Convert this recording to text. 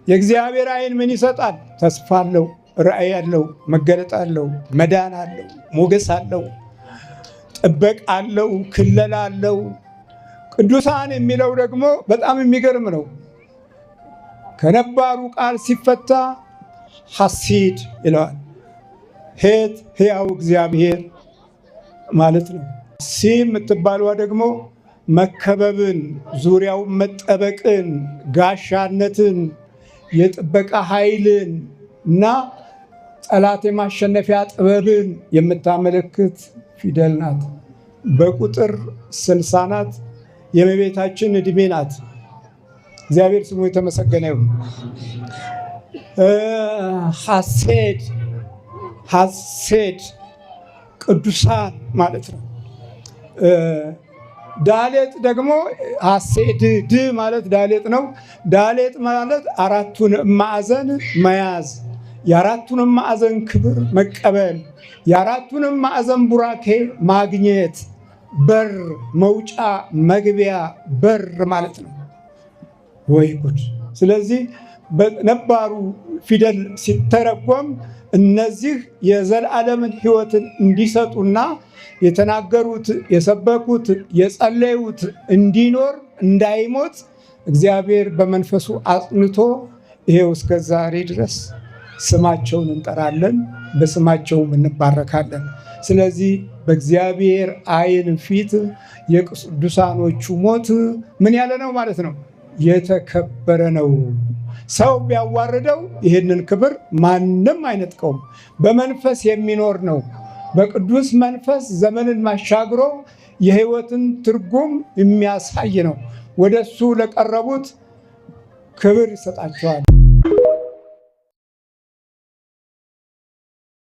የእግዚአብሔር ዓይን ምን ይሰጣል? ተስፋ አለው፣ ራእይ አለው፣ መገለጥ አለው፣ መዳን አለው፣ ሞገስ አለው፣ ጥበቃ አለው፣ ክለላ አለው። ቅዱሳን የሚለው ደግሞ በጣም የሚገርም ነው። ከነባሩ ቃል ሲፈታ ሐሴድ ይለዋል። ሄት ሕያው እግዚአብሔር ማለት ነው። ሲ የምትባለዋ ደግሞ መከበብን፣ ዙሪያው መጠበቅን፣ ጋሻነትን፣ የጥበቃ ኃይልን እና ጠላት የማሸነፊያ ጥበብን የምታመለክት ፊደል ናት። በቁጥር 60 ናት። የእመቤታችን ዕድሜ ናት። እግዚአብሔር ስሙ የተመሰገነ ይሁን። ሐሴድ ቅዱሳን ማለት ነው። ዳሌጥ ደግሞ ሐሴድ ድ ማለት ዳሌጥ ነው። ዳሌጥ ማለት አራቱን ማዕዘን መያዝ፣ የአራቱንም ማዕዘን ክብር መቀበል፣ የአራቱንም ማዕዘን ቡራኬ ማግኘት፣ በር መውጫ መግቢያ በር ማለት ነው። ወይ ጉድ! ስለዚህ በነባሩ ፊደል ሲተረጎም እነዚህ የዘላለምን ሕይወትን እንዲሰጡና የተናገሩት፣ የሰበኩት፣ የጸለዩት እንዲኖር እንዳይሞት እግዚአብሔር በመንፈሱ አጽንቶ ይሄው እስከ ዛሬ ድረስ ስማቸውን እንጠራለን፣ በስማቸውም እንባረካለን። ስለዚህ በእግዚአብሔር ዓይን ፊት የቅዱሳኖቹ ሞት ምን ያለ ነው ማለት ነው? የተከበረ ነው። ሰው ቢያዋርደው ይህንን ክብር ማንም አይነጥቀውም። በመንፈስ የሚኖር ነው። በቅዱስ መንፈስ ዘመንን ማሻግሮ የሕይወትን ትርጉም የሚያሳይ ነው። ወደሱ ለቀረቡት ክብር ይሰጣቸዋል።